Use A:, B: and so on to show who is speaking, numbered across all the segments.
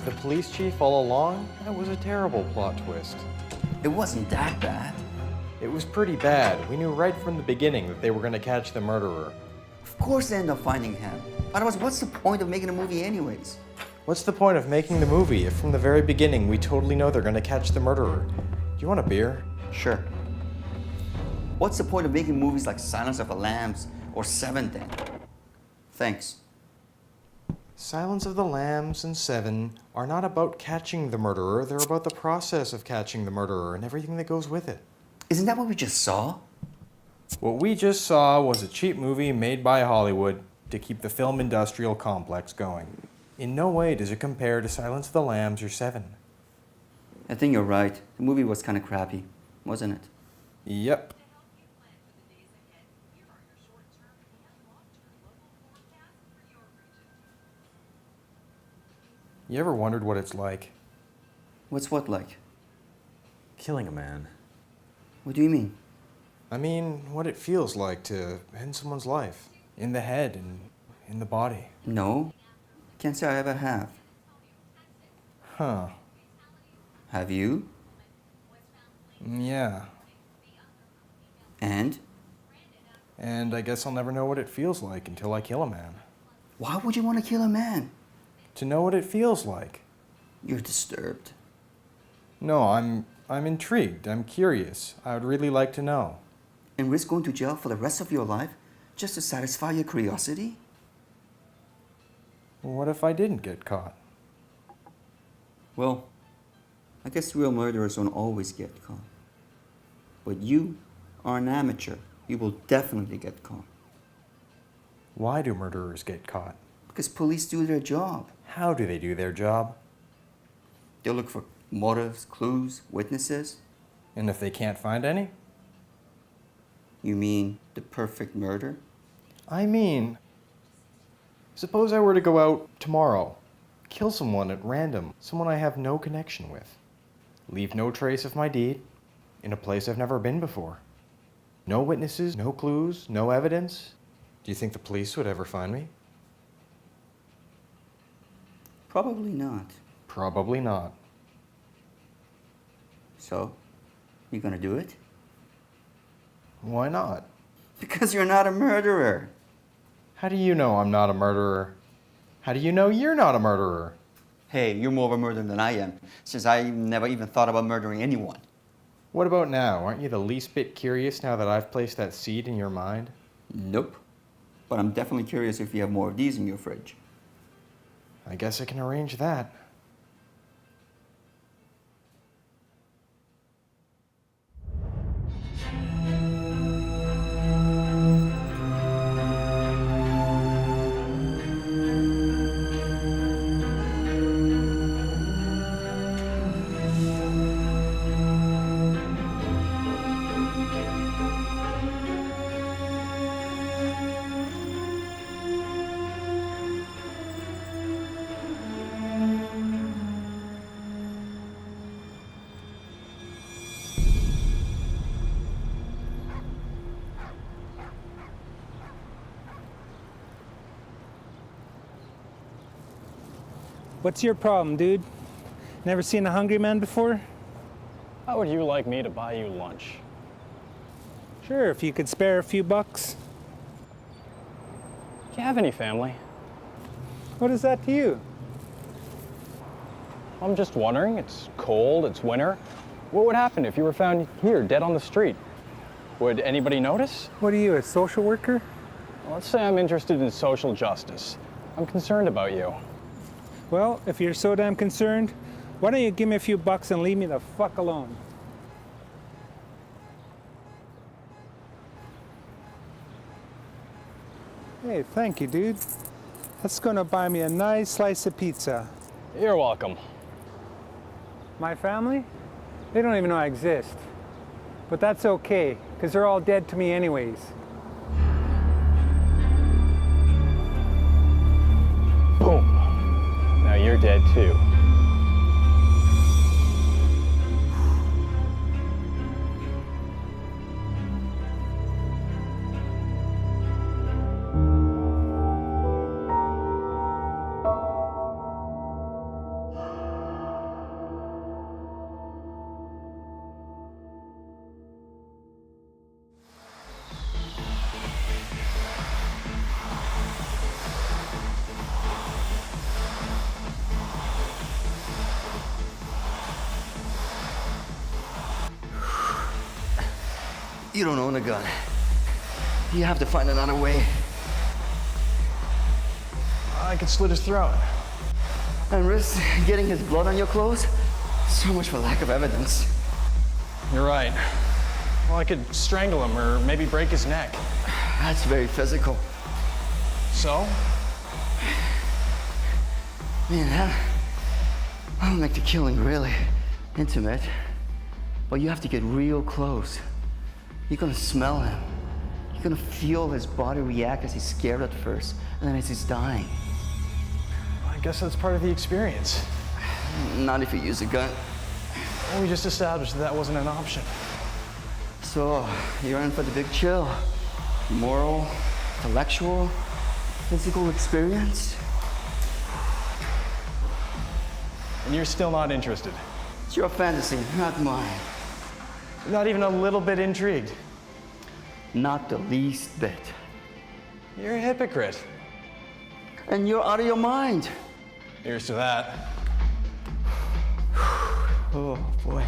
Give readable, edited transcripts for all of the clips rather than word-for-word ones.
A: the police chief all along, that was a terrible plot twist.
B: It wasn't that bad.
A: It was pretty bad. We knew right from the beginning that they were going to catch the murderer.
B: Of course they end up finding him. Otherwise, what's the point of making a movie anyways?
A: What's the point of making the movie if from the very beginning we totally know they're going to catch the murderer? Do you want a beer?
B: Sure. What's the point of making movies like Silence of the Lambs or Seven then? Thanks.
A: Silence of the Lambs and Seven are not about catching the murderer, they're about the process of catching the murderer and everything that goes with it.
B: Isn't that what we just saw?
A: What we just saw was a cheap movie made by Hollywood to keep the film industrial complex going. In no way does it compare to Silence of the Lambs or Seven.
B: I think you're right. The movie was kind of crappy, wasn't it?
A: Yep. You ever wondered what it's like?
B: What's what like?
C: Killing a man.
B: What do you mean?
A: I mean, what it feels like to end someone's life. In the head and in the body.
B: No. Can't say I ever have.
A: Huh.
B: Have you?
A: Yeah.
B: And?
A: And I guess I'll never know what it feels like until I kill a man.
B: Why would you want to kill a man?
A: To know what it feels like.
B: You're disturbed.
A: No, I'm intrigued. I'm curious. I would really like to know.
B: And risk going to jail for the rest of your life just to satisfy your curiosity?
A: What if I didn't get caught?
B: Well, I guess real murderers don't always get caught. But you are an amateur. You will definitely get caught.
A: Why do murderers get caught?
B: Because police do their job.
A: How do they do their job?
B: They'll look for motives, clues, witnesses.
A: And if they can't find any?
B: You mean the perfect murder?
A: I mean, suppose I were to go out tomorrow, kill someone at random, someone I have no connection with, leave no trace of my deed, in a place I've never been before. No witnesses, no clues, no evidence. Do you think the police would ever find me?
B: Probably not.
A: Probably not.
B: So, you gonna do it?
A: Why not?
B: Because you're not a murderer.
A: How do you know I'm not a murderer? How do you know you're not a murderer?
B: Hey, you're more of a murderer than I am, since I never even thought about murdering anyone.
A: What about now? Aren't you the least bit curious now that I've placed that seed in your mind?
B: Nope. But I'm definitely curious if you have more of these in your fridge.
A: I guess I can arrange that.
D: What's your problem, dude? Never seen a hungry man before?
E: How would you like me to buy you lunch?
D: Sure, if you could spare a few bucks.
E: Do you have any family?
D: What is that to you?
E: I'm just wondering, it's cold, it's winter. What would happen if you were found here, dead on the street? Would anybody notice?
D: What are you, a social worker?
E: Well, let's say I'm interested in social justice. I'm concerned about you.
D: Well, if you're so damn concerned, why don't you give me a few bucks and leave me the fuck alone? Hey, thank you, dude. That's gonna buy me a nice slice of pizza.
E: You're welcome.
D: My family? They don't even know I exist. But that's okay, because they're all dead to me anyways.
E: Boom. Now you're dead too.
B: You don't own a gun. You have to find another way.
A: I could slit his throat.
B: And risk getting his blood on your clothes? So much for lack of evidence.
E: You're right. Well, I could strangle him or maybe break his neck.
B: That's very physical.
E: So?
B: Man, that'll make the killing really intimate. But you have to get real close. You're gonna smell him. You're gonna feel his body react as he's scared at first, and then as he's dying.
A: I guess that's part of the experience.
B: Not if you use a gun.
A: Well, we just established that wasn't an option.
B: So, you're in for the big chill. Moral, intellectual, physical experience.
A: And you're still not interested.
B: It's your fantasy, not mine.
A: Not even a little bit intrigued.
B: Not the least bit.
A: You're a hypocrite.
B: And you're out of your mind.
A: Here's to that.
B: Oh, boy.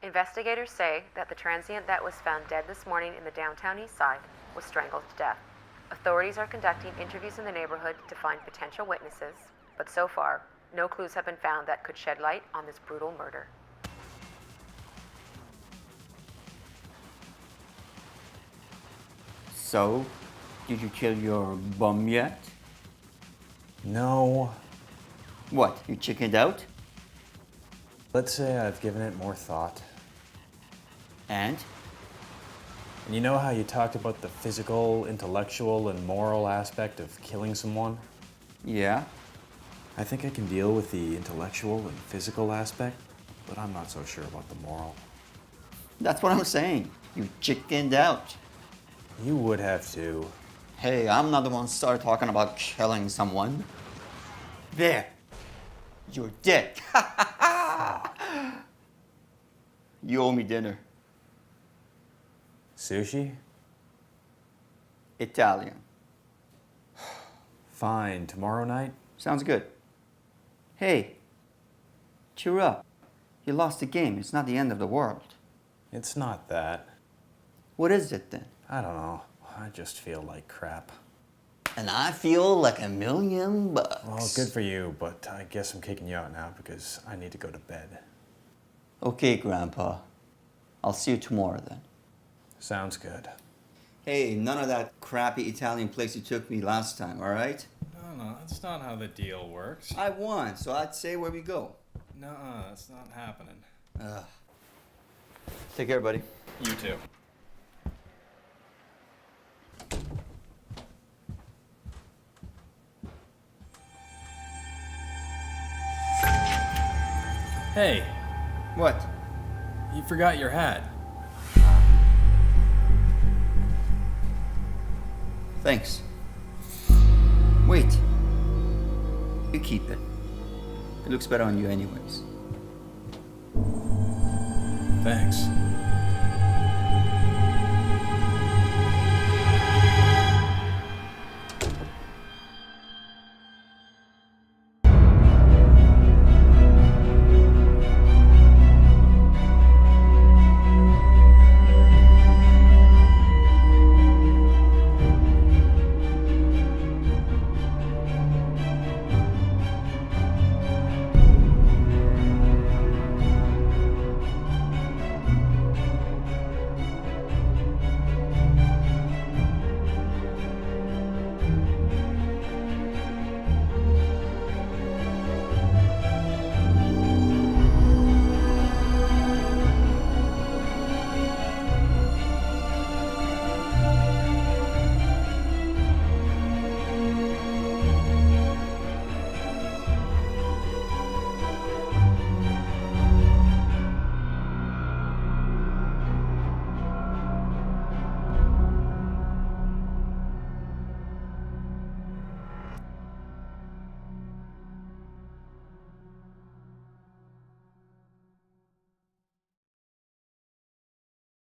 F: Investigators say that the transient that was found dead this morning in the downtown east side was strangled to death. Authorities are conducting interviews in the neighborhood to find potential witnesses, but so far, no clues have been found that could shed light on this brutal murder.
B: So, did you kill your bum yet?
C: No.
B: What, you chickened out?
C: Let's say I've given it more thought.
B: And?
C: And you know how you talked about the physical, intellectual, and moral aspect of killing someone?
B: Yeah?
C: I think I can deal with the intellectual and physical aspect, but I'm not so sure about the moral.
B: That's what I'm saying. You chickened out.
C: You would have to.
B: Hey, I'm not the one who started talking about killing someone. There. You're dead. You owe me dinner.
C: Sushi?
B: Italian.
C: Fine. Tomorrow night?
B: Sounds good. Hey, cheer up. You lost the game. It's not the end of the world.
C: It's not that.
B: What is it then?
C: I don't know. I just feel like crap.
B: And I feel like $1,000,000.
C: Well, good for you, but I guess I'm kicking you out now because I need to go to bed.
B: Okay, Grandpa. I'll see you tomorrow then.
C: Sounds good.
B: Hey, none of that crappy Italian place you took me last time, all right?
A: No, that's not how the deal works.
B: I won, so I'd say where we go.
A: Nuh-uh, that's not happening.
B: Take care, buddy.
A: You too.
E: Hey,
B: What?
E: you forgot your hat.
B: Thanks. Wait. You keep it. It looks better on you anyways.
C: Thanks.